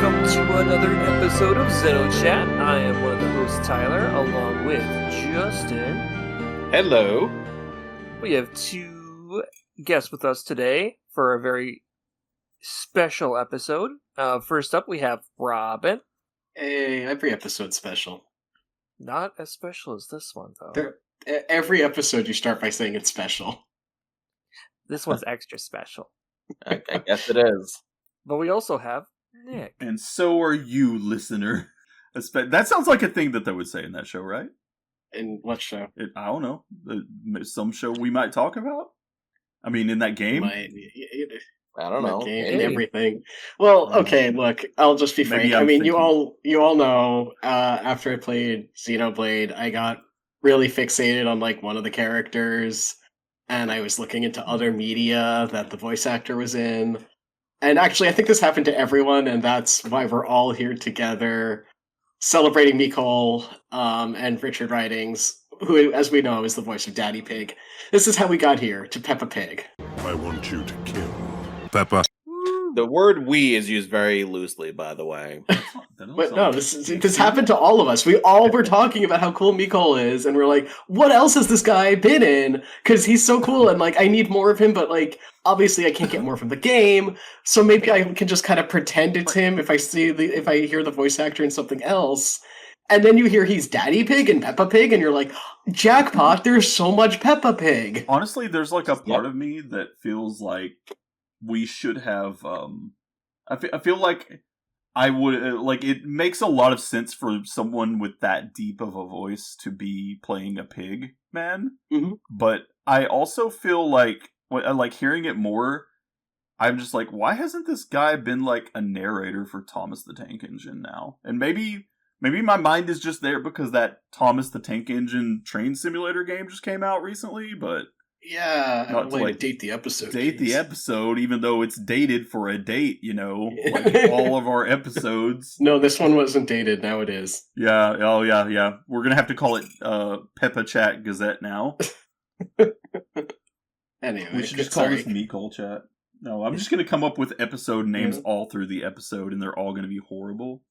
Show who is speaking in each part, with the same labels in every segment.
Speaker 1: welcome to another episode of XenoChat. I am one of the hosts, Tyler, along with Justin.
Speaker 2: Hello.
Speaker 1: We have two guests with us today for a very special episode. First up, we have Robin.
Speaker 3: Hey, every episode's special.
Speaker 1: Not as special as this one, though.
Speaker 3: Every episode you start by saying it's special.
Speaker 1: This one's extra special.
Speaker 2: I guess it is.
Speaker 1: But we also have Nick.
Speaker 4: And so are you, listener. That sounds like a thing that they would say in that show, right?
Speaker 3: In what show?
Speaker 4: I don't know. Some show we might talk about? I mean, in that game?
Speaker 2: I don't know.
Speaker 3: And everything. Well, okay, look, I'll just be frank. I mean, you all know, after I played Xenoblade, I got really fixated on, like, one of the characters, and I was looking into other media that the voice actor was in. And actually, I think this happened to everyone, and that's why we're all here together, celebrating Miqol and Richard Ridings, who, as we know, is the voice of Daddy Pig. This is how we got here, to Peppa Pig.
Speaker 5: I want you to kill Peppa.
Speaker 2: The word "we" is used very loosely, by the way.
Speaker 3: But no, this happened to all of us. We all were talking about how cool Miqol is, and we're like, what else has this guy been in? Because he's so cool, and, like, I need more of him, but, like, obviously I can't get more from the game, so maybe I can just kind of pretend it's him if I hear the voice actor in something else. And then you hear he's Daddy Pig and Peppa Pig, and you're like, jackpot, there's so much Peppa Pig.
Speaker 4: Honestly, there's, like, a part of me that feels like we should have, I feel like I would, like, it makes a lot of sense for someone with that deep of a voice to be playing a pig man, but I also feel like hearing it more, I'm just like, why hasn't this guy been, like, a narrator for Thomas the Tank Engine now? And maybe my mind is just there because that Thomas the Tank Engine train simulator game just came out recently, but...
Speaker 3: Yeah, I don't want to date the episode.
Speaker 4: The episode, even though it's dated for a date, you know, like all of our episodes.
Speaker 3: No, this one wasn't dated, now it is.
Speaker 4: Yeah, oh yeah. We're gonna have to call it PeppaChat Gazette now.
Speaker 3: Anyway,
Speaker 4: we should just call this Miqol Chat. No, I'm just gonna come up with episode names all through the episode, and they're all gonna be horrible.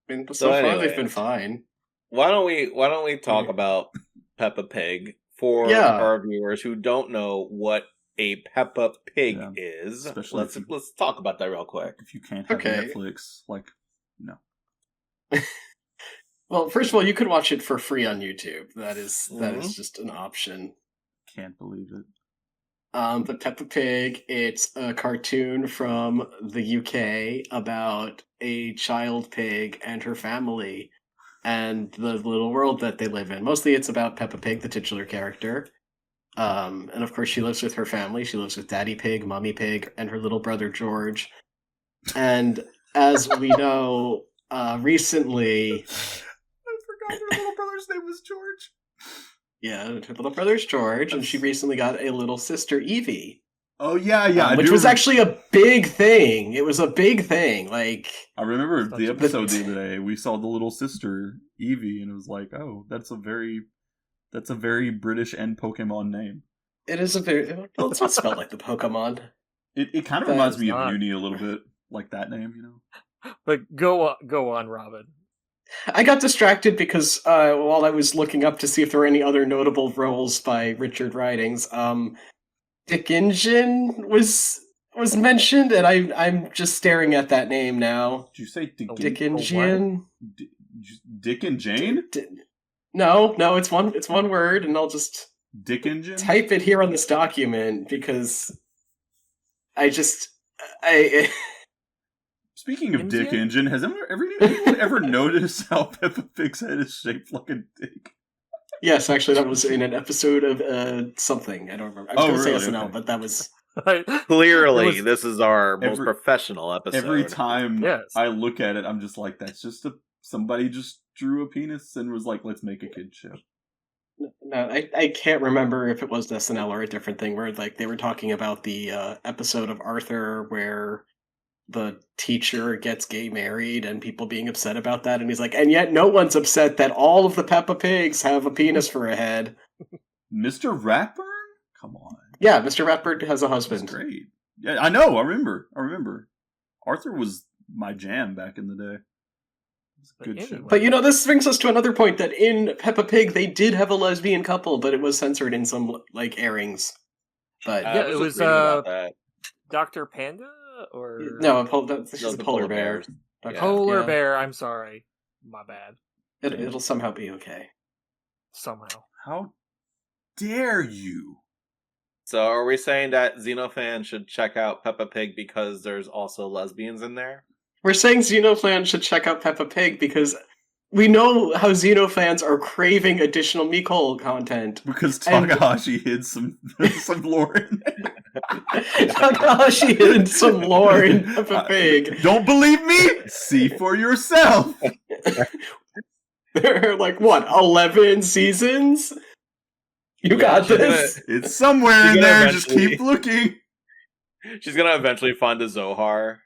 Speaker 3: I mean, so far they've been fine.
Speaker 2: Why don't we talk about Peppa Pig for our viewers who don't know what a Peppa Pig is? Let's talk about that real quick.
Speaker 4: If you can't have Netflix, like, no.
Speaker 3: Well, first of all, you could watch it for free on YouTube. That is just an option.
Speaker 4: Can't believe it.
Speaker 3: But Peppa Pig, it's a cartoon from the UK about a child pig and her family and the little world that they live in. Mostly it's about Peppa Pig, the titular character. And of course she lives with her family. She lives with Daddy Pig, Mommy Pig, and her little brother George. And as we know, recently...
Speaker 4: I forgot her little brother's name was George.
Speaker 3: Yeah, her little brother's George, and she recently got a little sister, Evie.
Speaker 4: Oh, yeah.
Speaker 3: Which was actually a big thing. It was a big thing. Like,
Speaker 4: I remember the episode the other day. We saw the little sister, Evie, and it was like, oh, that's a very British and Pokemon name.
Speaker 3: It is a very... Well, it's not spelled like the Pokemon.
Speaker 4: It kind of reminds me of Uni a little bit, like that name, you know?
Speaker 1: But go on, Robin.
Speaker 3: I got distracted because while I was looking up to see if there were any other notable roles by Richard Ridings, Dick Engine was mentioned, and I'm just staring at that name now.
Speaker 4: Did you say
Speaker 3: Dick Engine?
Speaker 4: Dick and Jane?
Speaker 3: No, it's one word, and I'll just
Speaker 4: Dick Engine?
Speaker 3: Type it here on this document because I
Speaker 4: Speaking of Dick Engine, has anyone ever noticed how Peppa Pig's head is shaped like a dick?
Speaker 3: Yes, actually, that was in an episode of something. I don't remember. I was going to say SNL, but that was...
Speaker 2: Clearly, this is our most professional episode.
Speaker 4: Every time I look at it, I'm just like, that's just somebody just drew a penis and was like, let's make a kid show.
Speaker 3: No, I can't remember if it was SNL or a different thing where, like, they were talking about the episode of Arthur where the teacher gets gay married and people being upset about that, and he's like, and yet no one's upset that all of the Peppa Pigs have a penis for a head.
Speaker 4: Mr. Ratburn? Come on.
Speaker 3: Yeah, Mr. Ratburn has a husband.
Speaker 4: That's great. Yeah, I know. I remember. Arthur was my jam back in the day. Good shit.
Speaker 3: But this brings us to another point that in Peppa Pig they did have a lesbian couple, but it was censored in some airings. But
Speaker 1: it was Dr. Panda or
Speaker 3: she's a polar bear.
Speaker 1: Polar bear. I'm sorry, my bad.
Speaker 3: It'll somehow be okay.
Speaker 1: Somehow.
Speaker 4: How dare you?
Speaker 2: So are we saying that Xeno fans should check out Peppa Pig because there's also lesbians in there?
Speaker 3: We're saying Xeno fans should check out Peppa Pig because we know how Xeno fans are craving additional Miqol content.
Speaker 4: Because Takahashi hid some lore in there.
Speaker 3: Takahashi hid some lore in Peppa Pig.
Speaker 4: Don't believe me? See for yourself.
Speaker 3: There are 11 seasons? You got this.
Speaker 4: It's somewhere in there. Just keep looking.
Speaker 2: She's gonna eventually find a Zohar.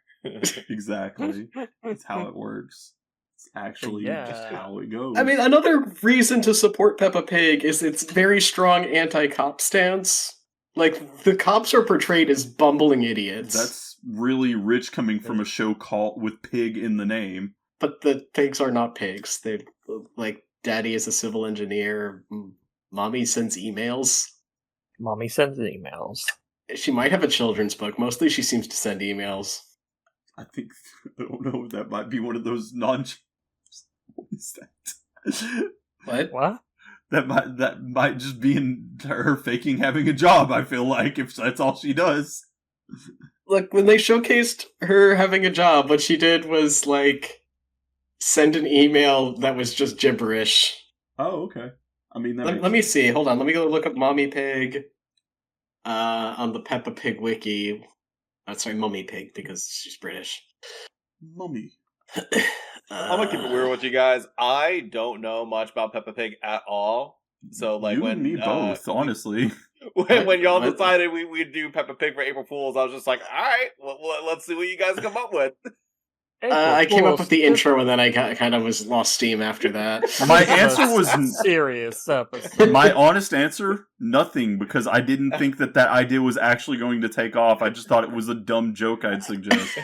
Speaker 4: Exactly. That's how it works. It's actually just how it goes.
Speaker 3: I mean, another reason to support Peppa Pig is its very strong anti-cop stance. The cops are portrayed as bumbling idiots.
Speaker 4: That's really rich coming from a show called with pig in the name.
Speaker 3: But the pigs are not pigs. They Daddy is a civil engineer. Mommy sends emails. She might have a children's book. Mostly she seems to send emails.
Speaker 4: I don't know, that might be one of those What is that?
Speaker 3: What?
Speaker 4: That might just be in her faking having a job, I feel like, if that's all she does.
Speaker 3: Look, when they showcased her having a job, what she did was, send an email that was just gibberish.
Speaker 4: Oh, okay. I mean,
Speaker 3: let me see. Hold on. Let me go look up Mommy Pig on the Peppa Pig wiki. Sorry, Mummy Pig, because she's British.
Speaker 4: Mummy.
Speaker 2: I'm gonna keep it weird with you guys. I don't know much about Peppa Pig at all. So,
Speaker 4: you and me both, honestly.
Speaker 2: When y'all decided we'd do Peppa Pig for April Fools, I was just like, all right, let's see what you guys come up with.
Speaker 3: I came up with the intro and then I kind of was lost steam after that.
Speaker 4: My answer was
Speaker 1: serious.
Speaker 4: My honest answer, nothing, because I didn't think that idea was actually going to take off. I just thought it was a dumb joke I'd suggest.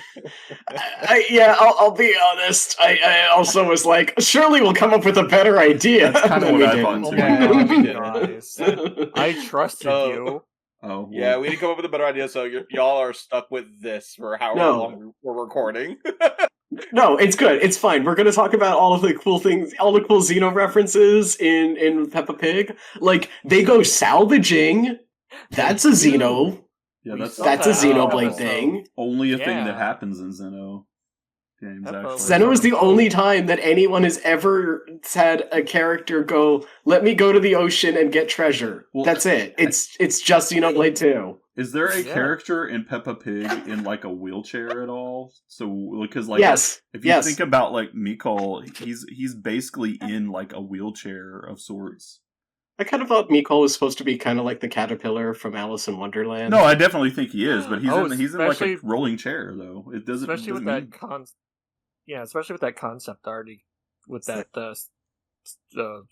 Speaker 3: I'll be honest. I also was like, surely we'll come up with a better idea.
Speaker 4: That's kind of what I thought
Speaker 1: too. I trusted you.
Speaker 4: Oh, well.
Speaker 2: Yeah, we didn't come up with a better idea, so y'all are stuck with this for however long we're recording.
Speaker 3: No, it's good. It's fine. We're going to talk about all of the cool things, all the cool Xeno references in Peppa Pig. They go salvaging. That's a Xeno.
Speaker 4: Yeah, that's
Speaker 3: a Xenoblade thing.
Speaker 4: Only a thing that happens in Xeno games, actually.
Speaker 3: Xeno is the only time that anyone has ever had a character go, let me go to the ocean and get treasure. Well, that's it. It's just Xenoblade 2.
Speaker 4: Is there a character in Peppa Pig in a wheelchair at all? So because
Speaker 3: yes,
Speaker 4: if you think about Miqol, he's basically in a wheelchair of sorts.
Speaker 3: I kind of thought Miqol was supposed to be kind of like the caterpillar from Alice in Wonderland.
Speaker 4: No, I definitely think he is, but he's in a rolling chair though. It doesn't
Speaker 1: especially with that concept art, with that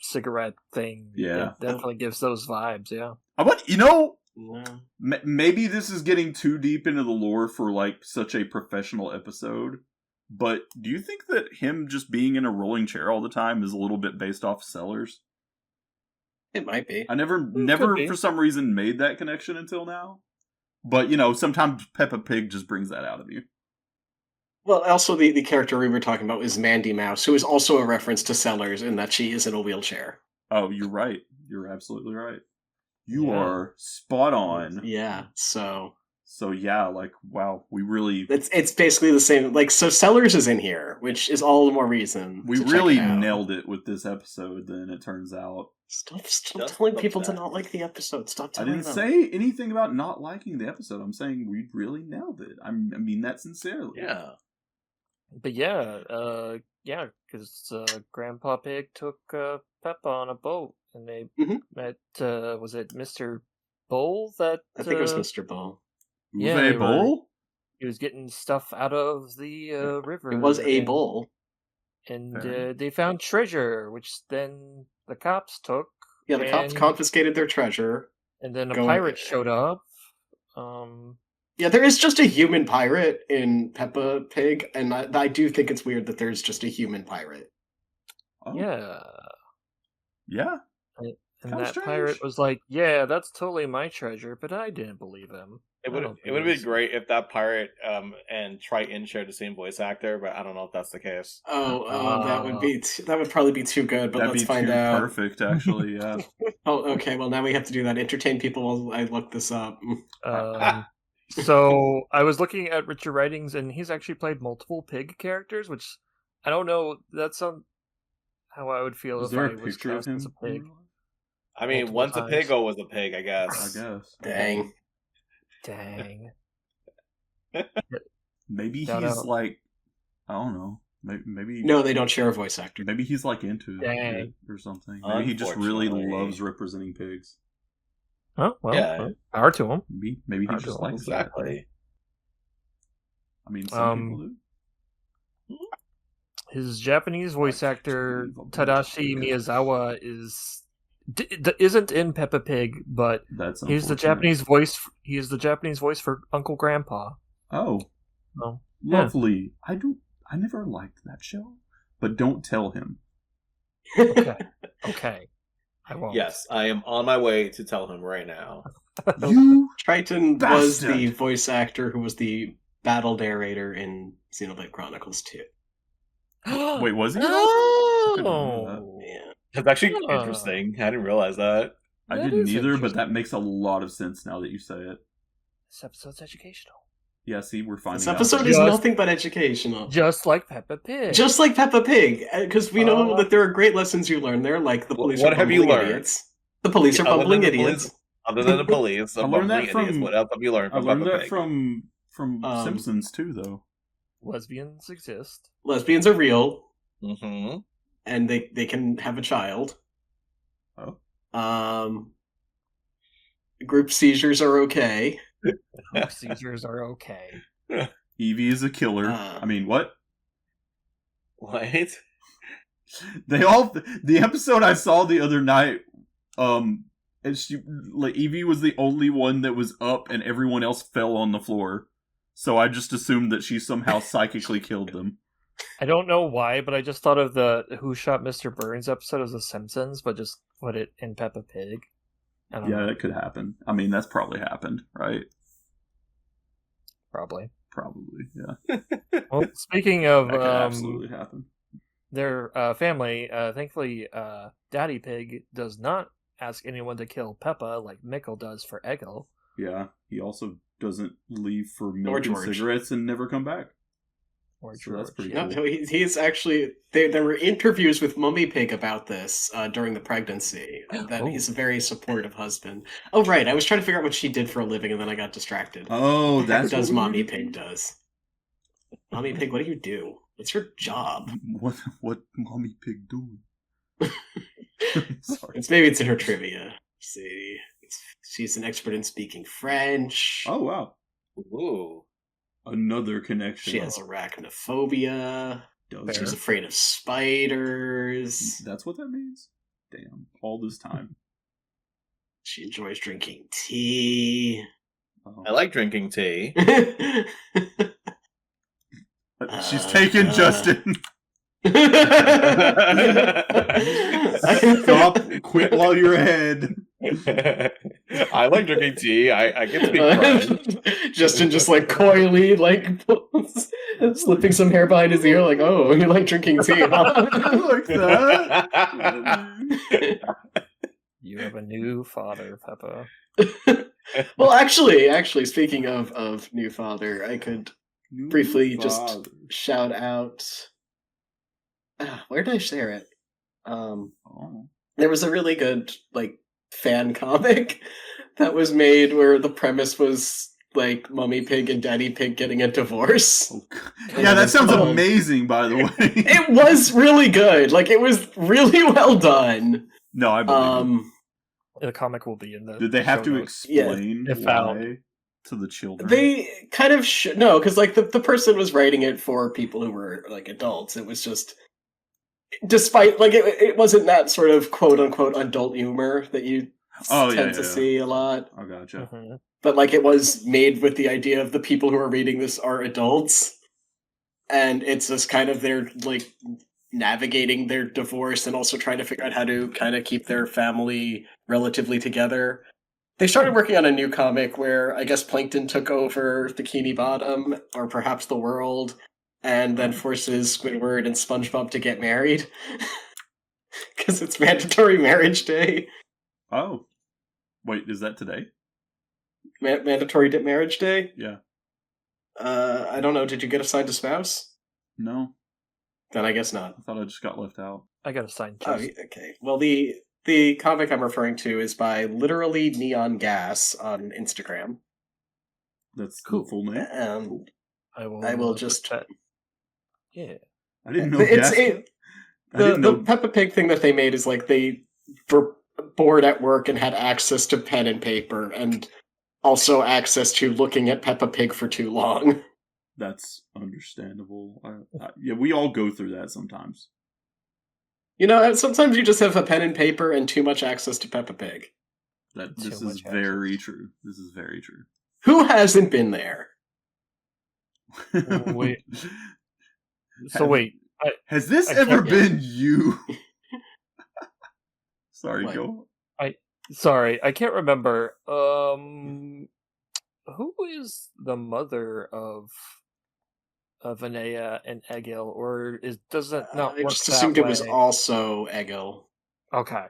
Speaker 1: cigarette thing.
Speaker 4: Yeah,
Speaker 1: it definitely gives those vibes. Yeah.
Speaker 4: Maybe this is getting too deep into the lore for such a professional episode, but do you think that him just being in a rolling chair all the time is a little bit based off Sellers?
Speaker 3: It might be.
Speaker 4: I never for some reason made that connection until now. But, sometimes Peppa Pig just brings that out of you.
Speaker 3: Well, also the character we were talking about is Mandy Mouse, who is also a reference to Sellers in that she is in a wheelchair.
Speaker 4: Oh, you're right. You're absolutely right. You are spot on.
Speaker 3: Yeah, so
Speaker 4: yeah, wow, we really...
Speaker 3: It's basically the same. So Sellers is in here, which is all the more reason
Speaker 4: we really nailed it with this episode, then, it turns out.
Speaker 3: Stop telling people to not like the episode. Stop telling them.
Speaker 4: I didn't say anything about not liking the episode. I'm saying we really nailed it. I mean that sincerely.
Speaker 2: Yeah.
Speaker 1: But because Grandpa Pig took Peppa on a boat, and they met, was it Mr. Bull?
Speaker 3: I think it was Mr. Bull.
Speaker 4: Uwe Bull?
Speaker 1: He was getting stuff out of the river.
Speaker 3: It was a bull.
Speaker 1: And they found treasure, which then the cops took.
Speaker 3: Yeah, the cops confiscated their treasure.
Speaker 1: And then a pirate showed up.
Speaker 3: Yeah, there is just a human pirate in Peppa Pig, and I do think it's weird that there's just a human pirate.
Speaker 1: Oh. Yeah.
Speaker 4: Yeah.
Speaker 1: And that pirate was like, "Yeah, that's totally my treasure," but I didn't believe him.
Speaker 2: It would have been great if that pirate and Triton shared the same voice actor, but I don't know if that's the case.
Speaker 3: That would probably be too good. But let's find out.
Speaker 4: Perfect, actually. Yeah.
Speaker 3: Oh, okay. Well, now we have to do that. Entertain people while I look this up.
Speaker 1: So I was looking at Richard Writings, and he's actually played multiple pig characters, which I don't know. That's how I would feel if I was cast as a pig.
Speaker 2: I mean, once a pig, always a pig, I guess.
Speaker 3: Dang.
Speaker 4: Maybe he's like, I don't know. Maybe
Speaker 3: no, they don't share a voice actor.
Speaker 4: Maybe he's like into it or something. Maybe he just really loves representing pigs.
Speaker 1: Oh well, power to him.
Speaker 4: Maybe he just likes that. I mean, some people do.
Speaker 1: His Japanese voice actor Tadashi Miyazawa isn't in Peppa Pig, but he's the Japanese voice. He is the Japanese voice for Uncle Grandpa.
Speaker 4: Oh, lovely. Yeah. I never liked that show, but don't tell him.
Speaker 1: Okay. I won't.
Speaker 2: Yes, I am on my way to tell him right now.
Speaker 3: You Triton was the voice actor who was the battle narrator in Xenoblade Chronicles 2.
Speaker 4: Wait, was he?
Speaker 3: Oh, yeah.
Speaker 2: That's actually interesting. I didn't realize that.
Speaker 4: I didn't either, but that makes a lot of sense now that you say it.
Speaker 1: This episode's educational.
Speaker 4: Yeah, see, we're finding
Speaker 3: out. This episode is nothing but educational.
Speaker 1: Just like Peppa Pig.
Speaker 3: Just like Peppa Pig. Because we know that there are great lessons you learn there, like the police are bumbling idiots. The police are bumbling idiots.
Speaker 2: Other than the police, I learned that from... What else have you learned from
Speaker 4: Peppa Pig? I learned that from Simpsons, too, though.
Speaker 1: Lesbians exist.
Speaker 3: Lesbians are real.
Speaker 2: Mm-hmm.
Speaker 3: And they can have a child.
Speaker 4: Oh.
Speaker 3: Group seizures are okay.
Speaker 1: Group seizures are okay.
Speaker 4: Evie is a killer. I mean, what?
Speaker 2: What?
Speaker 4: The episode I saw the other night, and Evie was the only one that was up, and everyone else fell on the floor. So I just assumed that she somehow psychically killed them.
Speaker 1: I don't know why, but I just thought of the Who Shot Mr. Burns episode as The Simpsons, but just put it in Peppa Pig.
Speaker 4: Yeah, that could happen. I mean, that's probably happened, right?
Speaker 1: Probably,
Speaker 4: yeah.
Speaker 1: Well, speaking of...
Speaker 4: that could absolutely happen.
Speaker 1: Their family, thankfully, Daddy Pig does not ask anyone to kill Peppa like Miqol does for Egil.
Speaker 4: Yeah, he also doesn't leave for milk and cigarettes and never come back.
Speaker 1: So that's
Speaker 3: pretty cool. No, he's actually... There were interviews with Mummy Pig about this during the pregnancy, that he's a very supportive husband. Oh, right, I was trying to figure out what she did for a living, and then I got distracted.
Speaker 4: Oh, that's
Speaker 3: what does Mommy Pig does. Mommy Pig, what do you do? What's your job?
Speaker 4: What Mommy Pig doing?
Speaker 3: Sorry. Maybe it's in her trivia. See, she's an expert in speaking French.
Speaker 4: Oh, wow.
Speaker 2: Ooh.
Speaker 4: Another connection.
Speaker 3: She has arachnophobia. She's afraid of spiders.
Speaker 4: That's what that means? Damn. All this time.
Speaker 3: She enjoys drinking tea.
Speaker 2: Oh. I like drinking tea.
Speaker 4: She's taken, Justin. Stop. Quit while you're ahead.
Speaker 2: I like drinking tea. I get to be friends.
Speaker 3: Justin just like coyly slipping some hair behind his ear, like, oh, you like drinking tea, huh?
Speaker 4: Like that.
Speaker 1: You have a new father, Peppa.
Speaker 3: Well, actually, speaking of new father, I could briefly just shout out. Where did I share it? There was a really good fan comic that was made where the premise was Mummy Pig and Daddy Pig getting a divorce.
Speaker 4: Yeah, that sounds amazing, by the way.
Speaker 3: It was really good. It was really well done.
Speaker 4: No, I believe
Speaker 1: the comic will be in the...
Speaker 4: Did they have to explain why to the children?
Speaker 3: They kind of no, because the person was writing it for people who were adults. It was just... Despite, it wasn't that sort of quote-unquote adult humor that you tend to see a lot.
Speaker 4: I gotcha.
Speaker 1: Mm-hmm.
Speaker 3: but like it was made with the idea of the people who are reading this are adults, and it's just kind of their like navigating their divorce and also trying to figure out how to kind of keep their family relatively together. They started working on a new comic where I guess Plankton took over Bikini Bottom, or perhaps the world, and then forces Squidward and SpongeBob to get married. Because it's mandatory marriage day.
Speaker 4: Oh. Wait, is that today?
Speaker 3: Mandatory marriage day?
Speaker 4: Yeah.
Speaker 3: I don't know. Did you get assigned a spouse?
Speaker 4: No.
Speaker 3: Then I guess not.
Speaker 4: I thought I just got left out.
Speaker 1: I got assigned
Speaker 3: Oh, okay. Well, the comic I'm referring to is by Literally Neon Gas on Instagram.
Speaker 4: That's cool. The full name?
Speaker 3: I will just...
Speaker 1: Yeah.
Speaker 4: I didn't know
Speaker 3: the Peppa Pig thing that they made is like they were bored at work and had access to pen and paper and also access to looking at Peppa Pig for too long.
Speaker 4: That's understandable. Yeah, we all go through that sometimes.
Speaker 3: You know, sometimes you just have a pen and paper and too much access to Peppa Pig.
Speaker 4: This is very true. This is very true.
Speaker 3: Who hasn't been there?
Speaker 1: Wait. So wait.
Speaker 4: Has this ever been you? Sorry,
Speaker 3: what?
Speaker 4: go.
Speaker 1: Sorry, I can't remember. Who is the mother of Anea and Egil, or does it not work?
Speaker 3: I just assumed it was also Egil.
Speaker 1: Okay.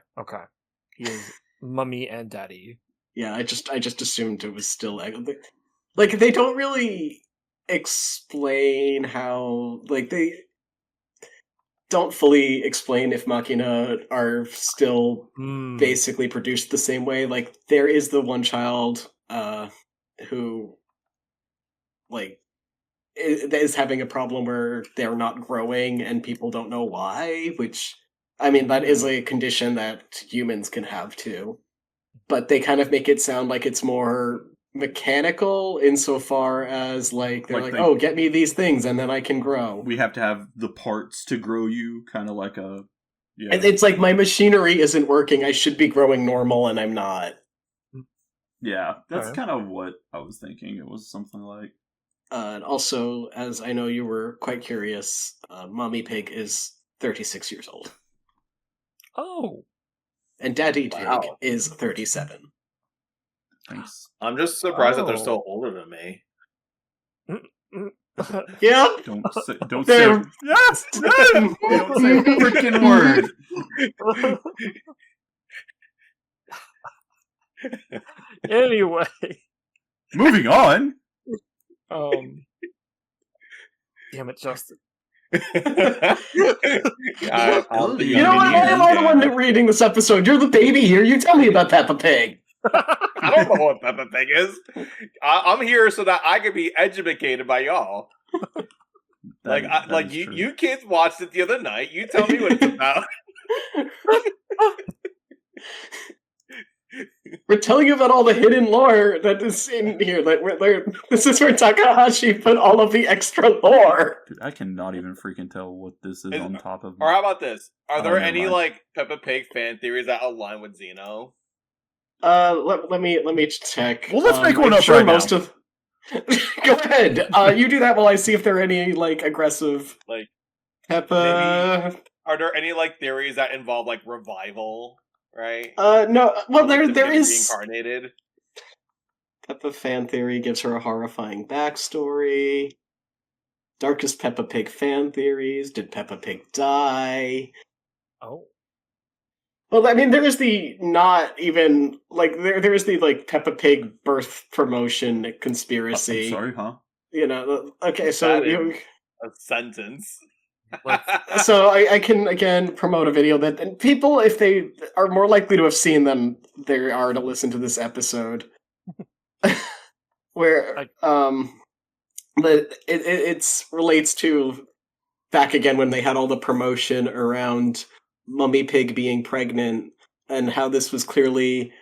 Speaker 1: He is mummy and daddy.
Speaker 3: Yeah, I just assumed it was still Egil. Like they don't really explain how, like they don't fully explain if Machina are still basically produced the same way. Like there is the one child who like is having a problem where they're not growing and people don't know why, which I mean that is a condition that humans can have too. But they kind of make it sound like it's more mechanical insofar as like they're oh, get me these things and then I can grow.
Speaker 4: We have to have the parts to grow you, kind of like a
Speaker 3: And it's like my machinery isn't working, I should be growing normal and I'm not.
Speaker 4: Yeah, that's kind of what I was thinking. It was something like
Speaker 3: and also, as I know you were quite curious, Mommy Pig is 36 years old.
Speaker 1: Oh.
Speaker 3: And Daddy Pig is 37.
Speaker 4: Thanks.
Speaker 2: I'm just surprised that they're still older than me.
Speaker 3: Yeah.
Speaker 4: Don't say don't say a freaking word.
Speaker 1: Anyway.
Speaker 4: Moving on.
Speaker 1: Damn it, Justin.
Speaker 3: You know what? Why am I the one reading this episode? You're the baby here. You tell me about Peppa Pig.
Speaker 2: I don't know what Peppa Pig is. I'm here so that I can be educated by y'all. You kids watched it the other night. You tell me what it's about.
Speaker 3: We're telling you about all the hidden lore that is in here. This is where Takahashi put all of the extra lore.
Speaker 4: Dude, I cannot even freaking tell what this is on top of.
Speaker 2: Or how about this? Are there any like Peppa Pig fan theories that align with Xeno?
Speaker 3: Let me check.
Speaker 4: Well, let's make one up right now.
Speaker 3: Go ahead. You do that while I see if there are any like aggressive
Speaker 2: like
Speaker 3: Peppa.
Speaker 2: Maybe, are there any like theories that involve like revival? Right?
Speaker 3: No. Well, there is
Speaker 2: reincarnated.
Speaker 3: Peppa fan theory gives her a horrifying backstory. Darkest Peppa Pig fan theories. Did Peppa Pig die?
Speaker 1: Oh.
Speaker 3: Well, I mean, there is the not even like there is the like Peppa Pig birth promotion conspiracy.
Speaker 4: I'm sorry, huh?
Speaker 3: You know. Okay, so
Speaker 2: a sentence.
Speaker 3: So I can again promote a video that and people, if they are more likely to have seen than they are to listen to this episode, where it relates to back again when they had all the promotion around Mummy Pig being pregnant and how this was clearly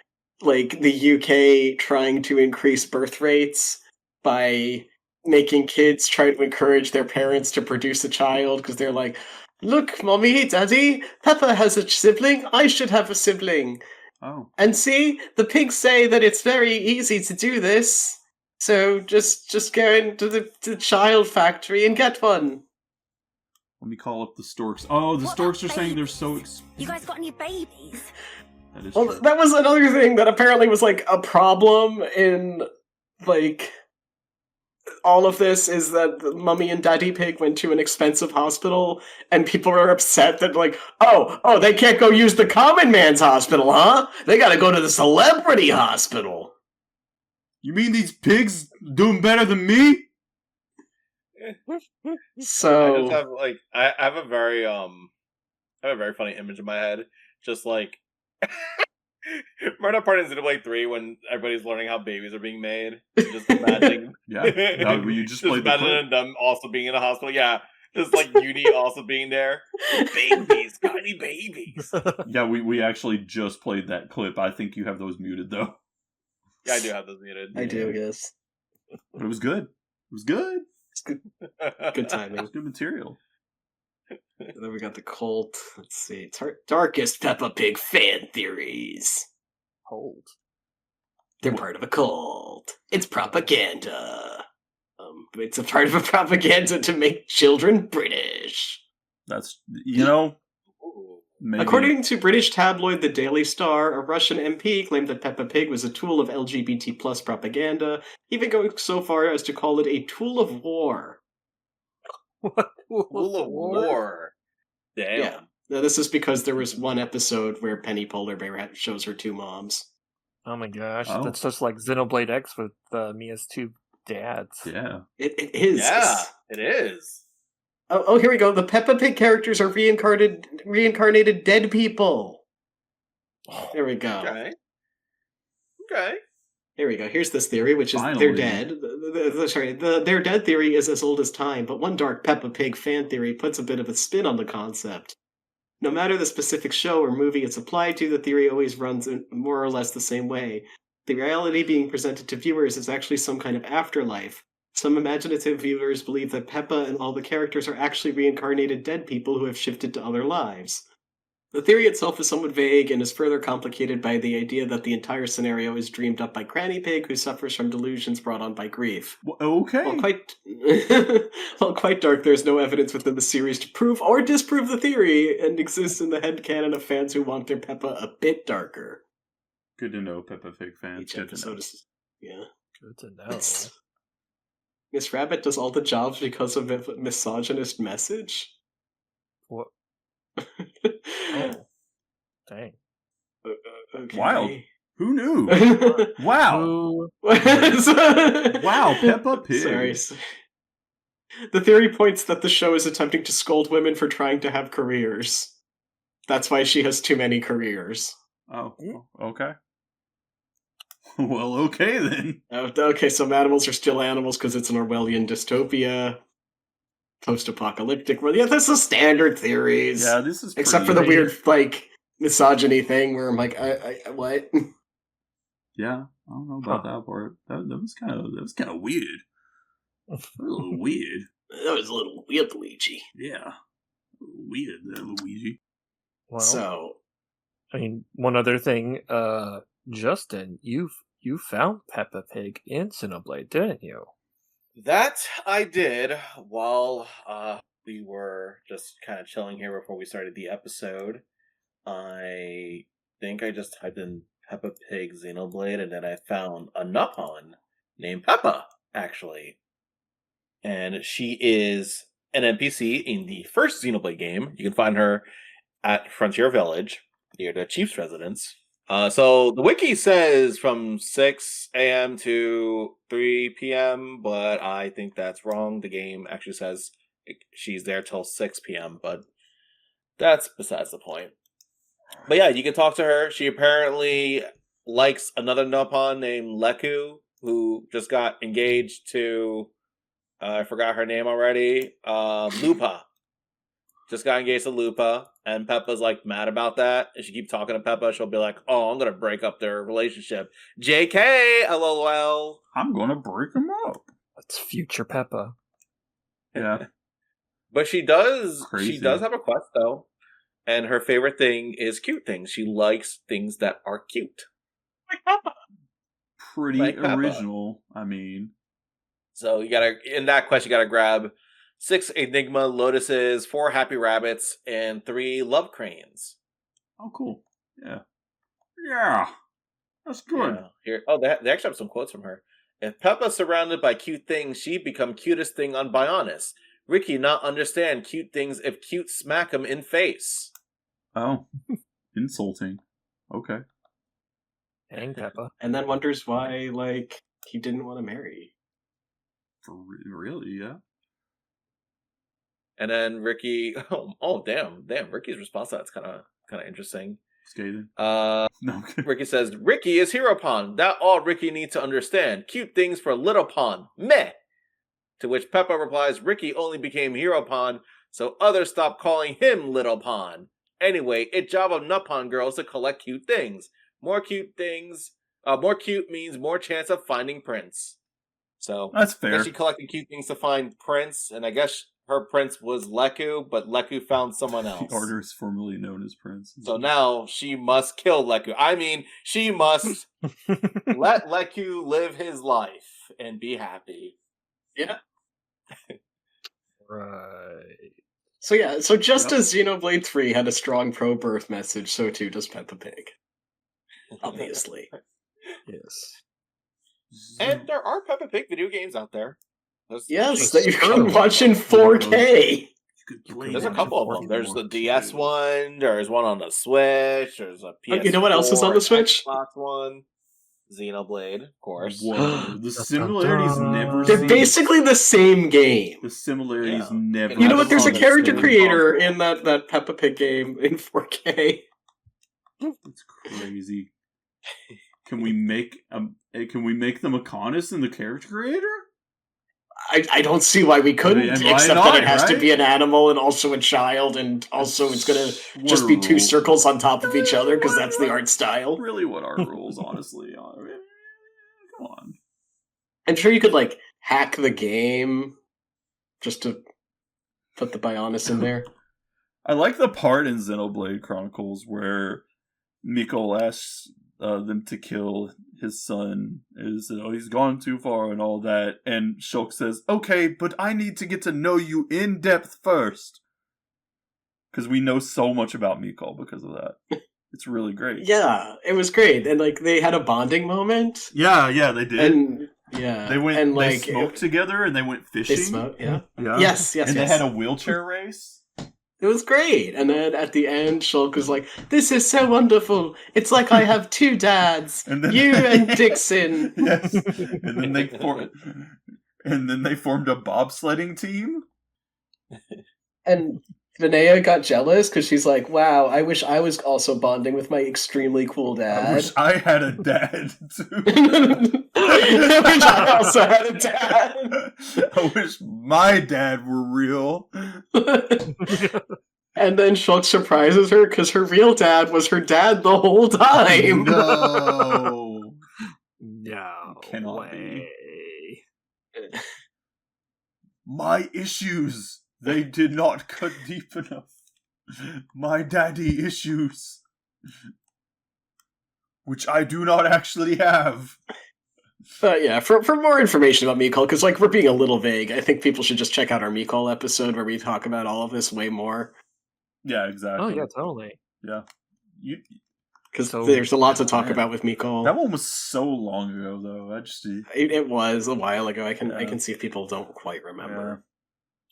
Speaker 3: like the UK trying to increase birth rates by making kids try to encourage their parents to produce a child because they're like, look, Mommy, Daddy, Peppa has a sibling, I should have a sibling.
Speaker 4: Oh.
Speaker 3: And see, the pigs say that it's very easy to do this, so just go into the child factory and get one.
Speaker 4: Let me call up the storks. Oh, the storks are saying they're so expensive.
Speaker 6: You guys got any babies?
Speaker 4: That is
Speaker 3: Well,
Speaker 4: true.
Speaker 3: that was another thing that apparently was, like, a problem in, like, all of this, is that Mummy and Daddy Pig went to an expensive hospital, and people were upset that, like, oh, they can't go use the common man's hospital, huh? They gotta go to the celebrity hospital.
Speaker 4: You mean these pigs doing better than me?
Speaker 3: So
Speaker 2: I just have I have a very funny image in my head. Just like remember that part in Xenoblade 3 when everybody's learning how babies are being made? Just imagining
Speaker 4: you just played the clip.
Speaker 2: imagining them also being in a hospital. Yeah. Just like Uni also being there. Babies, tiny babies.
Speaker 4: Yeah, we actually just played that clip. I think you have those muted though.
Speaker 2: Yeah, I do have those muted.
Speaker 3: I do, yes.
Speaker 4: But it was good. It was good.
Speaker 3: It's good timing.
Speaker 4: It's good material.
Speaker 3: And then we got the cult. Let's see. Darkest Peppa Pig fan theories.
Speaker 1: Hold.
Speaker 3: They're part of a cult. It's propaganda. It's a part of a propaganda to make children British.
Speaker 4: That's, maybe.
Speaker 3: According to British tabloid The Daily Star, a Russian MP claimed that Peppa Pig was a tool of LGBT plus propaganda, even going so far as to call it a tool of war.
Speaker 1: What?
Speaker 2: Tool of war? Damn.
Speaker 3: Yeah. Now, this is because there was one episode where Penny Polar Bear shows her two moms.
Speaker 1: Oh my gosh,
Speaker 4: Oh.
Speaker 1: that's just like Xenoblade X with Mia's two dads.
Speaker 4: Yeah.
Speaker 3: It is.
Speaker 2: Yeah, it is.
Speaker 3: Oh, here we go. The Peppa Pig characters are reincarnated dead people. There we go.
Speaker 2: Okay.
Speaker 3: Here we go. Here's this theory, which is
Speaker 4: Finally.
Speaker 3: they're dead. Their dead theory is as old as time, but one dark Peppa Pig fan theory puts a bit of a spin on the concept. No matter the specific show or movie it's applied to, the theory always runs in more or less the same way. The reality being presented to viewers is actually some kind of afterlife. Some imaginative viewers believe that Peppa and all the characters are actually reincarnated dead people who have shifted to other lives. The theory itself is somewhat vague and is further complicated by the idea that the entire scenario is dreamed up by Granny Pig, who suffers from delusions brought on by grief.
Speaker 4: Okay.
Speaker 3: While quite dark, there's no evidence within the series to prove or disprove the theory, and exists in the headcanon of fans who want their Peppa a bit darker.
Speaker 4: Good to know, Peppa Pig fans.
Speaker 3: Each
Speaker 4: Good to
Speaker 3: episode
Speaker 4: know.
Speaker 3: is... Yeah.
Speaker 1: Good to know.
Speaker 3: Miss Rabbit does all the jobs because of a misogynist message?
Speaker 1: What? Oh. Dang.
Speaker 3: Okay.
Speaker 4: Wild. Who knew? Wow.
Speaker 1: Who-
Speaker 4: Wow, Peppa Pig.
Speaker 3: Sorry. The theory points that the show is attempting to scold women for trying to have careers. That's why she has too many careers.
Speaker 4: Oh, okay. Well, okay then.
Speaker 3: Okay, some animals are still animals because it's an Orwellian dystopia. Post-apocalyptic world. Yeah, this is standard theories.
Speaker 4: Yeah, this is
Speaker 3: Except for the weird, like, misogyny thing where I'm like, I what?
Speaker 4: Yeah, I don't know about that part. That was kind of weird. A little weird.
Speaker 3: That was a little weird, Luigi.
Speaker 4: Yeah, weird, Luigi.
Speaker 1: Well,
Speaker 3: So,
Speaker 1: I mean, one other thing, Justin, you found Peppa Pig in Xenoblade, didn't you?
Speaker 2: That I did while we were just kind of chilling here before we started the episode. I think I just typed in Peppa Pig Xenoblade and then I found a Nupon named Peppa, actually. And she is an NPC in the first Xenoblade game. You can find her at Frontier Village, near the Chief's residence. So the wiki says from 6 a.m. to 3 p.m., but I think that's wrong. The game actually says she's there till 6 p.m., but that's besides the point. But yeah, you can talk to her. She apparently likes another Nupon named Leku, who just got engaged to, I forgot her name already, Lupa. Just got engaged to Lupa, and Peppa's like mad about that. And she keeps talking to Peppa. She'll be like, "Oh, I'm gonna break up their relationship." JK, LOL.
Speaker 4: I'm gonna break them up.
Speaker 1: That's future Peppa.
Speaker 4: Yeah.
Speaker 2: But she does.
Speaker 4: Crazy.
Speaker 2: She does have a quest though. And her favorite thing is cute things. She likes things that are cute.
Speaker 3: Like Peppa.
Speaker 4: Pretty
Speaker 2: Like Peppa.
Speaker 4: original, I mean.
Speaker 2: So in that quest, you gotta grab 6 Enigma Lotuses, 4 Happy Rabbits, and 3 Love Cranes.
Speaker 4: Oh, cool. Yeah. Yeah. That's good.
Speaker 2: Yeah. Here, they actually have some quotes from her. If Peppa's surrounded by cute things, she'd become cutest thing on Bionis. Ricky not understand cute things if cute smack him in face.
Speaker 4: Oh. Insulting. Okay.
Speaker 1: Dang, Peppa.
Speaker 3: And then wonders why, like, he didn't want to marry.
Speaker 4: Really, yeah.
Speaker 2: And then Ricky, damn, Ricky's response to that's kind of interesting.
Speaker 4: Skating.
Speaker 2: No, Ricky says, Ricky is Hero Pon. That all Ricky needs to understand. Cute things for Little Pon. Meh. To which Peppa replies, Ricky only became Hero Pon, so others stopped calling him Little Pon. Anyway, it's job of Nut-Pon girls to collect cute things. More cute means more chance of finding Prince. So
Speaker 4: that's fair.
Speaker 2: She collected cute things to find Prince, and I guess her Prince was Leku, but Leku found someone else.
Speaker 4: The artist formerly known as Prince.
Speaker 2: So now she must kill Leku. I mean, she must let Leku live his life and be happy.
Speaker 3: Yeah.
Speaker 1: Right.
Speaker 3: So just as Xenoblade 3 had a strong pro-birth message, so too does Peppa Pig. Obviously.
Speaker 1: Yes.
Speaker 2: And there are Peppa Pig video games out there.
Speaker 3: Yes, that you can watch in 4K.
Speaker 2: There's a couple of them. There's the DS one. There's one on the Switch. There's a PS4.
Speaker 3: You know what else is on the Switch?
Speaker 2: Xbox One. Xenoblade, of course.
Speaker 4: Whoa, the similarities never.
Speaker 3: They're basically the same game.
Speaker 4: The similarities never.
Speaker 3: You know what? There's a character creator in that Peppa Pig game in 4K.
Speaker 4: That's crazy. Can we make them a Mechanis in the character creator?
Speaker 3: I don't see why we couldn't, except that it has to be an animal and also a child, and also it's gonna just be 2 circles on top of each other because that's the art style.
Speaker 4: Really, what are rules, honestly? Come on.
Speaker 3: I'm sure you could like hack the game just to put the Bionis in there.
Speaker 4: I like the part in Xenoblade Chronicles where Miqol asks them to kill his son. He's gone too far and all that, and Shulk says, "Okay, but I need to get to know you in depth first," because we know so much about Miqol because of that. It's really great.
Speaker 3: Yeah, it was great, and like they had a bonding moment.
Speaker 4: Yeah, they did.
Speaker 3: And they went and
Speaker 4: they smoked together, and they went fishing.
Speaker 3: They smoked, yeah.
Speaker 4: Yes. And they had a wheelchair race.
Speaker 3: It was great. And then at the end, Shulk was like, "This is so wonderful. It's like I have 2 dads. You and Dixon."
Speaker 4: Yes. And then they formed a bobsledding team.
Speaker 3: And Linnea got jealous because she's like, "Wow, I wish I was also bonding with my extremely cool dad.
Speaker 4: I wish I had a dad too.
Speaker 3: I wish I also had a dad.
Speaker 4: I wish my dad were real."
Speaker 3: And then Shulk surprises her because her real dad was her dad the whole time.
Speaker 4: No.
Speaker 1: No.
Speaker 4: Cannot be. My issues. They did not cut deep enough. My daddy issues. Which I do not actually have.
Speaker 3: But yeah, for more information about Miqol, because like we're being a little vague, I think people should just check out our Miqol episode where we talk about all of this way more.
Speaker 4: Yeah, exactly.
Speaker 1: Oh yeah, totally.
Speaker 4: Yeah.
Speaker 3: Because there's a lot to talk about with Miqol.
Speaker 4: That one was so long ago, though.
Speaker 3: It was a while ago. I can see if people don't quite remember.
Speaker 4: Yeah.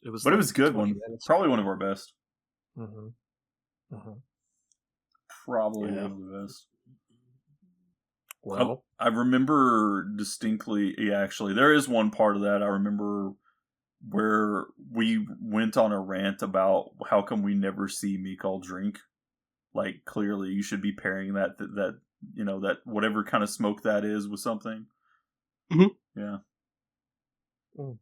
Speaker 4: It was good one. Probably one of our best.
Speaker 1: Mm-hmm. Mm-hmm.
Speaker 4: Probably one of the best.
Speaker 1: Well,
Speaker 4: I remember distinctly. Yeah, actually, there is one part of that I remember where we went on a rant about how come we never see Miqol drink. Like, clearly, you should be pairing that that whatever kind of smoke that is with something.
Speaker 3: Mm-hmm.
Speaker 4: Yeah.
Speaker 1: Mm-hmm.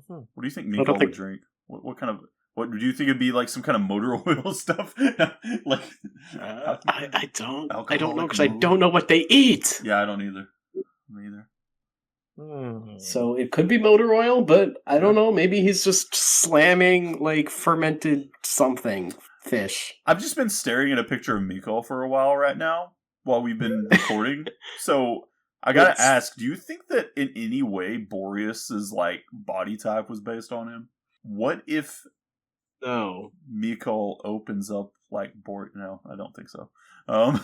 Speaker 4: What do you think Miqol would drink? What kind of? What do you think it'd be like? Some kind of motor oil stuff? Like,
Speaker 3: I don't know because I don't know what they eat.
Speaker 4: Yeah, I don't either. Me either.
Speaker 3: So it could be motor oil, but I don't know. Maybe he's just slamming like fermented something. fish.
Speaker 4: I've just been staring at a picture of Miqol for a while right now, while we've been recording. So I gotta ask, do you think that in any way Boreas's like body type was based on him? What if Miqol opens up like No, I don't think so. Do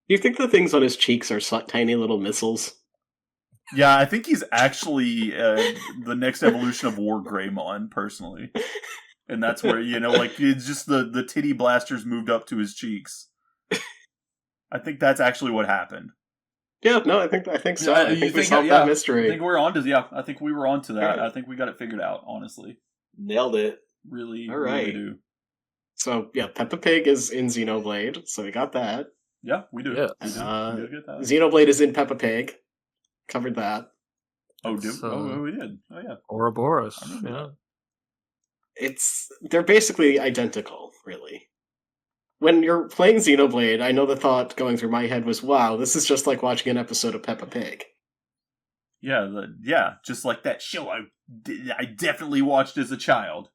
Speaker 3: you think the things on his cheeks are tiny little missiles?
Speaker 4: Yeah, I think he's actually the next evolution of War Greymon, personally. And that's where, like, it's just the titty blasters moved up to his cheeks. I think that's actually what happened.
Speaker 3: Yeah, no, I think so. Yeah, I think we solved that mystery.
Speaker 4: I think we're onto I think we were onto that. Right. I think we got it figured out, honestly.
Speaker 2: Nailed it.
Speaker 4: Really,
Speaker 3: all right.
Speaker 4: Really do.
Speaker 3: So, yeah, Peppa Pig is in Xenoblade, so we got that.
Speaker 4: Yeah, we do.
Speaker 1: Yeah.
Speaker 4: We get that.
Speaker 3: Xenoblade is in Peppa Pig. Covered that.
Speaker 4: Oh, we did. Oh, yeah.
Speaker 1: Ouroboros. Yeah.
Speaker 3: They're basically identical, really. When you're playing Xenoblade, I know the thought going through my head was, wow, this is just like watching an episode of Peppa Pig.
Speaker 4: Yeah, just like that show I definitely watched as a child.